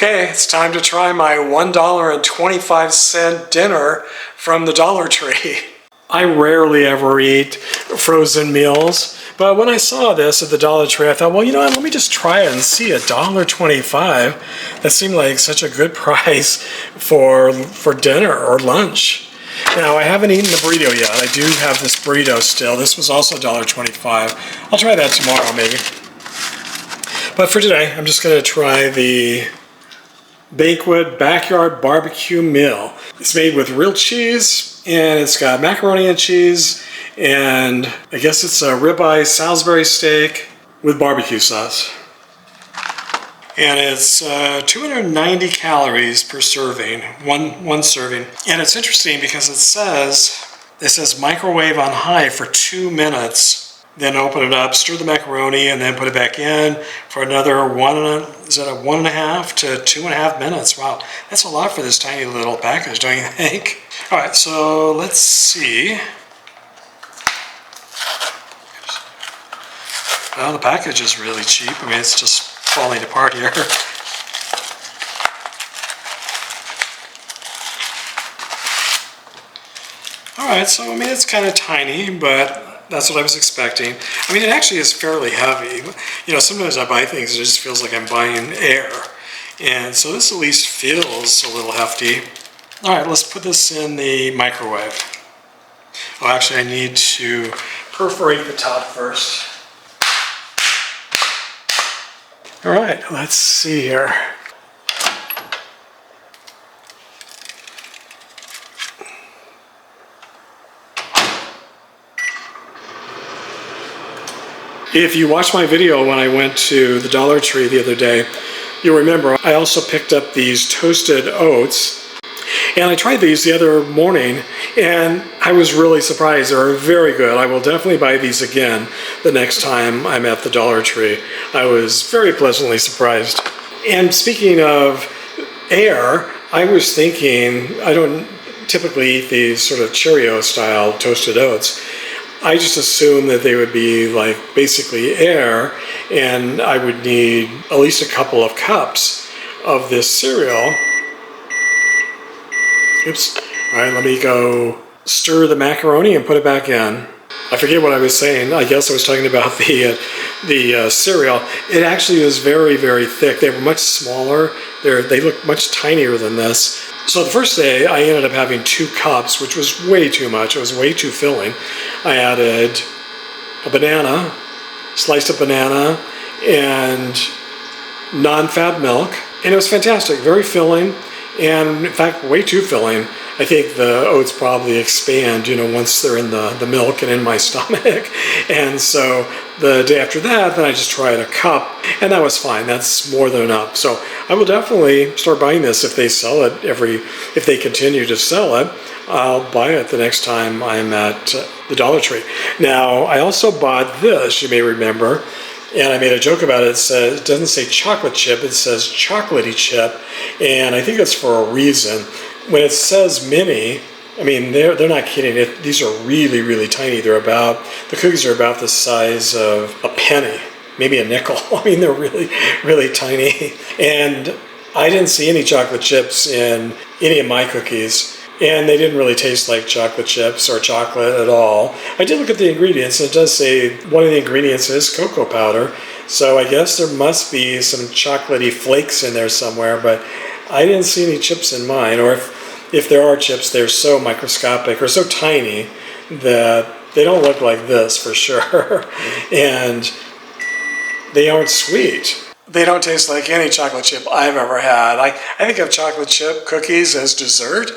Okay, it's time to try my $1.25 dinner from the Dollar Tree. I rarely ever eat frozen meals, but when I saw this at the Dollar Tree, I thought, well, you know what, let me just try it and see. $1.25. That seemed like such a good price for dinner or lunch. Now, I haven't eaten the burrito yet. I do have this burrito still. This was also $1.25. I'll try that tomorrow, maybe. But for today, I'm just going to try the Banquet Backyard Barbecue Meal. It's made with real cheese, and it's got macaroni and cheese, and I guess it's a ribeye Salisbury steak with barbecue sauce. And it's 290 calories per serving, one serving. And it's interesting because it says microwave on high for 2 minutes. Then open it up, stir the macaroni, and then put it back in for another 1.5 to 2.5 minutes. Wow, that's a lot for this tiny little package, don't you think? All right, so let's see. Well, the package is really cheap. I mean, it's just falling apart here. All right, so I mean, it's kind of tiny, but that's what I was expecting. I mean, it actually is fairly heavy. You know, sometimes I buy things, it just feels like I'm buying air. And so this at least feels a little hefty. All right, let's put this in the microwave. Oh, actually, I need to perforate the top first. All right, let's see here. If you watched my video when I went to the Dollar Tree the other day, you'll remember I also picked up these toasted oats. And I tried these the other morning, and I was really surprised. They're very good. I will definitely buy these again the next time I'm at the Dollar Tree. I was very pleasantly surprised. And speaking of air, I was thinking, I don't typically eat these sort of Cheerio-style toasted oats. I just assumed that they would be like basically air, and I would need at least a couple of cups of this cereal. Oops. All right, let me go stir the macaroni and put it back in. I forget what I was saying. I guess I was talking about the cereal. It actually is very, very thick. They were much smaller. They look much tinier than this. So the first day, I ended up having 2 cups, which was way too much. It was way too filling. I added a banana, sliced up banana, and non-fat milk. And it was fantastic, very filling, and in fact, way too filling. I think the oats probably expand, you know, once they're in the milk and in my stomach. And so the day after that, then I just tried a cup, and that was fine. That's more than enough. So I will definitely start buying this if they sell it if they continue to sell it. I'll buy it the next time I'm at the Dollar Tree. Now, I also bought this, you may remember, and I made a joke about it. It doesn't say chocolate chip, it says chocolatey chip, and I think it's for a reason. When it says mini, I mean, they're not kidding. These are really, really tiny. The cookies are about the size of a penny, maybe a nickel. I mean, they're really, really tiny. And I didn't see any chocolate chips in any of my cookies, and they didn't really taste like chocolate chips or chocolate at all. I did look at the ingredients, and it does say one of the ingredients is cocoa powder. So I guess there must be some chocolatey flakes in there somewhere, but I didn't see any chips in mine, or if there are chips, they're so microscopic or so tiny that they don't look like this for sure. And they aren't sweet. They don't taste like any chocolate chip I've ever had. I think of chocolate chip cookies as dessert.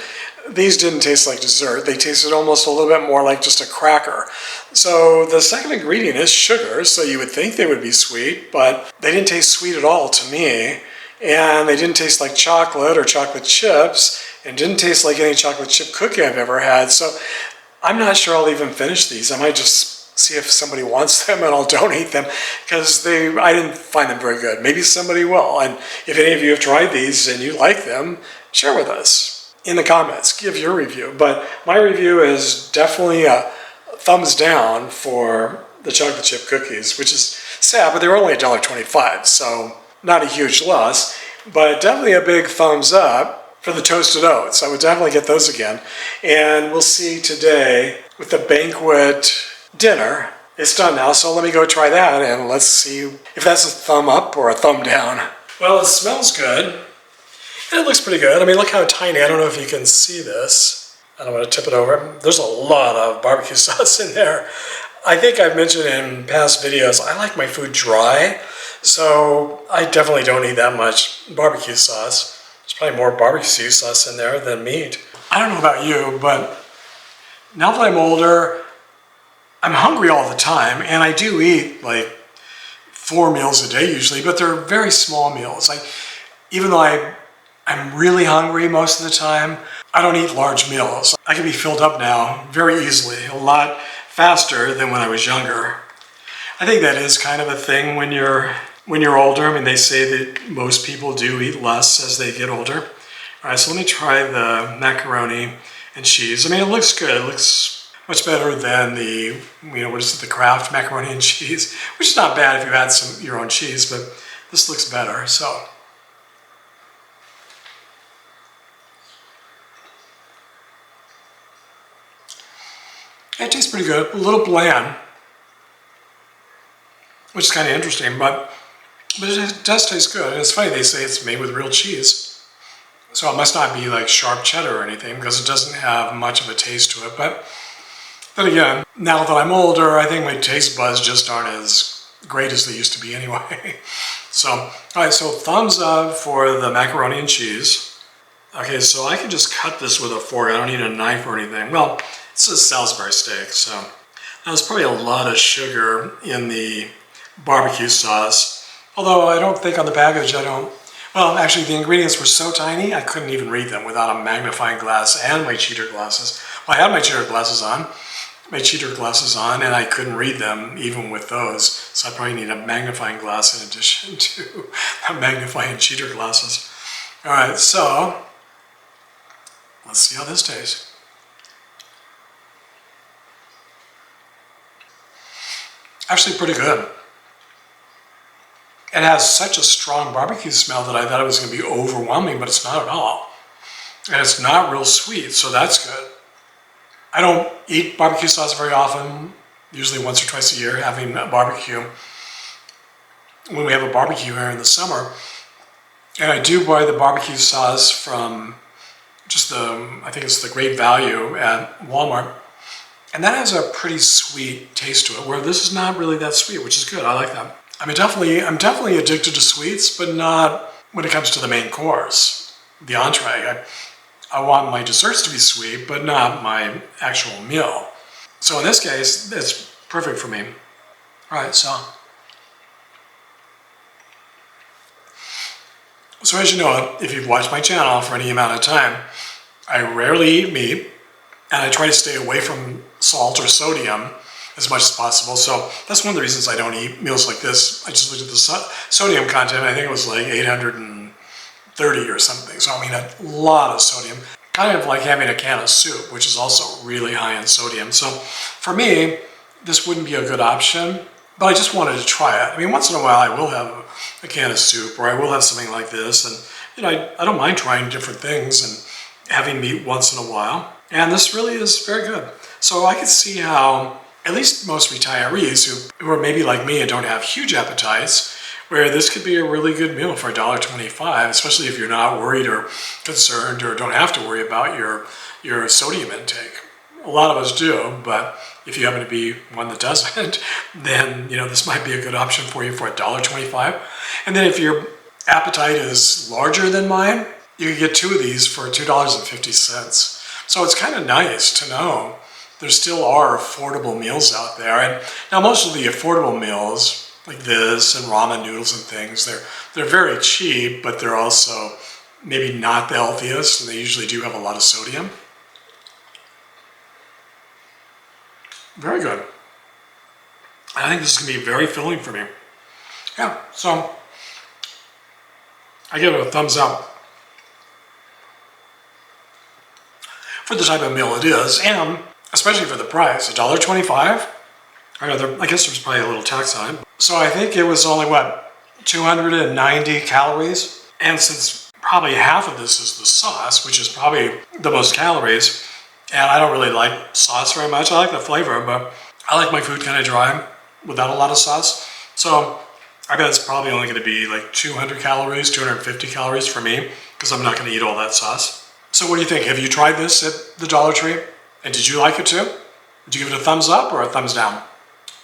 These didn't taste like dessert. They tasted almost a little bit more like just a cracker. So the second ingredient is sugar, so you would think they would be sweet, but they didn't taste sweet at all to me. And they didn't taste like chocolate or chocolate chips, and didn't taste like any chocolate chip cookie I've ever had. So I'm not sure I'll even finish these. I might just see if somebody wants them and I'll donate them, because I didn't find them very good. Maybe somebody will. And if any of you have tried these and you like them, share with us in the comments. Give your review. But my review is definitely a thumbs down for the chocolate chip cookies, which is sad, but they were only $1.25, so not a huge loss. But definitely a big thumbs up for the toasted oats. I would definitely get those again. And we'll see today with the Banquet dinner. It's done now, so let me go try that and let's see if that's a thumb up or a thumb down. Well, it smells good. And it looks pretty good. I mean, look how tiny. I don't know if you can see this. I don't want to tip it over. There's a lot of barbecue sauce in there. I think I've mentioned in past videos, I like my food dry. So I definitely don't need that much barbecue sauce. There's probably more barbecue sauce in there than meat. I don't know about you, but now that I'm older, I'm hungry all the time. And I do eat like 4 meals a day usually, but they're very small meals. Even though I'm really hungry most of the time, I don't eat large meals. I can be filled up now very easily, a lot faster than when I was younger. I think that is kind of a thing when you're older. I mean, they say that most people do eat less as they get older. All right, so let me try the macaroni and cheese. I mean, it looks good. It looks much better than the, what is it, the Kraft macaroni and cheese, which is not bad if you add your own cheese, but this looks better, so. It tastes pretty good, a little bland, which is kind of interesting, but it does taste good. And it's funny, they say it's made with real cheese, so it must not be like sharp cheddar or anything because it doesn't have much of a taste to it. But then again, now that I'm older, I think my taste buds just aren't as great as they used to be anyway. So, all right, so thumbs up for the macaroni and cheese. Okay, so I can just cut this with a fork. I don't need a knife or anything. Well, it's a Salisbury steak, so there's probably a lot of sugar in the barbecue sauce. Although I don't think on the package, well, actually the ingredients were so tiny, I couldn't even read them without a magnifying glass and my cheater glasses. Well, I had my cheater glasses on, and I couldn't read them even with those. So I probably need a magnifying glass in addition to magnifying cheater glasses. All right, so let's see how this tastes. Actually pretty good. It has such a strong barbecue smell that I thought it was going to be overwhelming, but it's not at all. And it's not real sweet, so that's good. I don't eat barbecue sauce very often, usually once or twice a year, having a barbecue. When we have a barbecue here in the summer, and I do buy the barbecue sauce from just I think it's the Great Value at Walmart. And that has a pretty sweet taste to it, where this is not really that sweet, which is good. I like that. I'm definitely addicted to sweets, but not when it comes to the main course, the entree. I want my desserts to be sweet, but not my actual meal. So in this case, it's perfect for me. All right, so as you know, if you've watched my channel for any amount of time, I rarely eat meat, and I try to stay away from salt or sodium as much as possible. So that's one of the reasons I don't eat meals like this. I just looked at the sodium content. I think it was like 830 or something. So I mean, a lot of sodium. Kind of like having a can of soup, which is also really high in sodium. So for me, this wouldn't be a good option, but I just wanted to try it. I mean, once in a while I will have a can of soup, or I will have something like this. And I don't mind trying different things and having meat once in a while. And this really is very good. So I can see how at least most retirees who are maybe like me and don't have huge appetites, where this could be a really good meal for $1.25, especially if you're not worried or concerned or don't have to worry about your sodium intake. A lot of us do, but if you happen to be one that doesn't, then this might be a good option for you for $1.25. And then if your appetite is larger than mine, you can get 2 of these for $2.50. So it's kind of nice to know there still are affordable meals out there. And now most of the affordable meals, like this and ramen noodles and things, they're very cheap, but they're also maybe not the healthiest, and they usually do have a lot of sodium. Very good. I think this is going to be very filling for me. Yeah, so I give it a thumbs up for the type of meal it is, and especially for the price, $1.25. I guess there's probably a little tax on it. So I think it was only, 290 calories? And since probably half of this is the sauce, which is probably the most calories, and I don't really like sauce very much. I like the flavor, but I like my food kind of dry without a lot of sauce. So I bet it's probably only going to be like 200 calories, 250 calories for me, because I'm not going to eat all that sauce. So what do you think? Have you tried this at the Dollar Tree? And did you like it too? Did you give it a thumbs up or a thumbs down?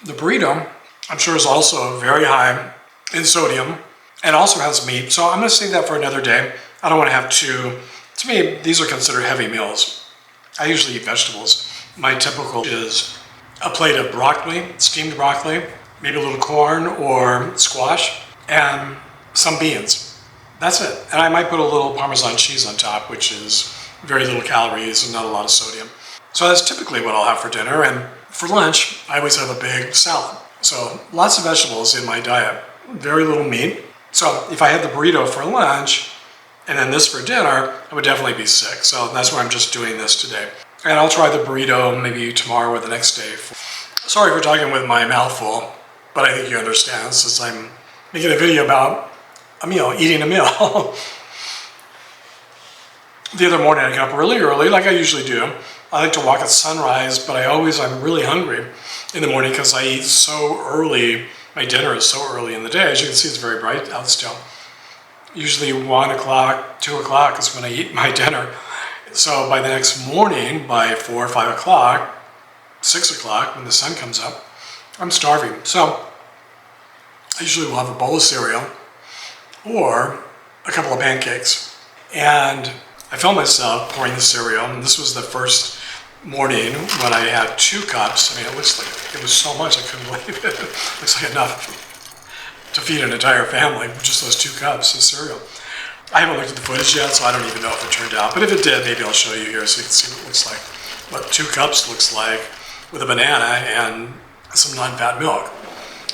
The burrito, I'm sure, is also very high in sodium and also has meat. So I'm going to save that for another day. I don't want to have two. To me, these are considered heavy meals. I usually eat vegetables. My typical is a plate of broccoli, steamed broccoli, maybe a little corn or squash, and some beans. That's it. And I might put a little Parmesan cheese on top, which is very little calories and not a lot of sodium. So that's typically what I'll have for dinner. And for lunch, I always have a big salad. So lots of vegetables in my diet, very little meat. So if I had the burrito for lunch and then this for dinner, I would definitely be sick. So that's why I'm just doing this today. And I'll try the burrito maybe tomorrow or the next day. Sorry for talking with my mouth full, but I think you understand since I'm making a video about a meal, eating a meal. The other morning I got up really early, like I usually do. I like to walk at sunrise, but I'm really hungry in the morning because I eat so early. My dinner is so early in the day. As you can see, it's very bright out still. Usually 1 o'clock, 2 o'clock is when I eat my dinner. So by the next morning, by 4 or 5 o'clock, 6 o'clock, when the sun comes up, I'm starving. So I usually will have a bowl of cereal or a couple of pancakes. And I found myself pouring the cereal, and this was the first morning when I had 2 cups. I mean, it looks like it was so much, I couldn't believe it. It looks like enough to feed an entire family with just those 2 cups of cereal. I haven't looked at the footage yet, so I don't even know if it turned out. But if it did, maybe I'll show you here so you can see what it looks like. What 2 cups looks like with a banana and some non-fat milk.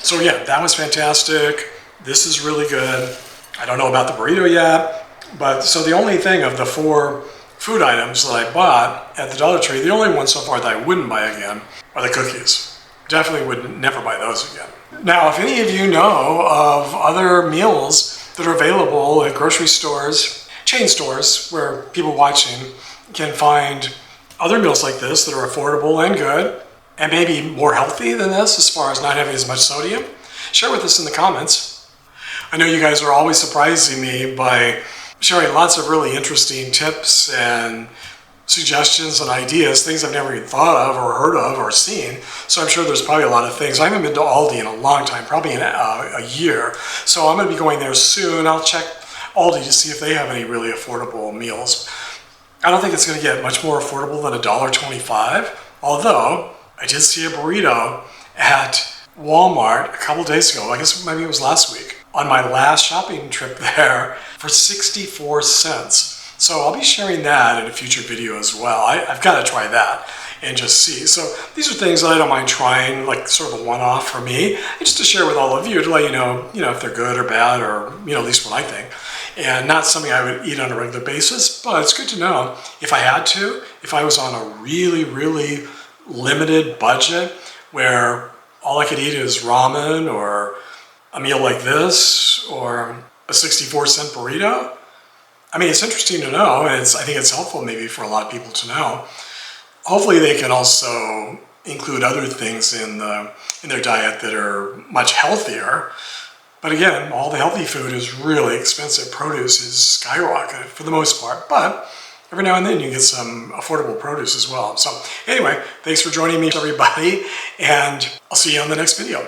So yeah, that was fantastic. This is really good. I don't know about the burrito yet, but so the only thing of the 4 food items that I bought at the Dollar Tree, the only one so far that I wouldn't buy again are the cookies. Definitely would never buy those again. Now, if any of you know of other meals that are available at grocery stores, chain stores, where people watching can find other meals like this that are affordable and good, and maybe more healthy than this as far as not having as much sodium, share with us in the comments. I know you guys are always surprising me by sharing lots of really interesting tips and suggestions and ideas, things I've never even thought of or heard of or seen. So I'm sure there's probably a lot of things. I haven't been to Aldi in a long time, probably in a year. So I'm going to be going there soon. I'll check Aldi to see if they have any really affordable meals. I don't think it's going to get much more affordable than $1.25, although I did see a burrito at Walmart a couple days ago. I guess maybe it was last week, on my last shopping trip there for 64 cents. So I'll be sharing that in a future video as well. I've got to try that and just see. So these are things that I don't mind trying, like sort of a one-off for me, and just to share with all of you to let you know, if they're good or bad, or at least what I think. And not something I would eat on a regular basis, but it's good to know if I had to, if I was on a really, really limited budget where all I could eat is ramen or a meal like this or a 64-cent burrito. I mean, it's interesting to know, and I think it's helpful maybe for a lot of people to know. Hopefully they can also include other things in their diet that are much healthier. But again, all the healthy food is really expensive. Produce is skyrocketed for the most part, but every now and then you get some affordable produce as well. So anyway, thanks for joining me, everybody, and I'll see you on the next video.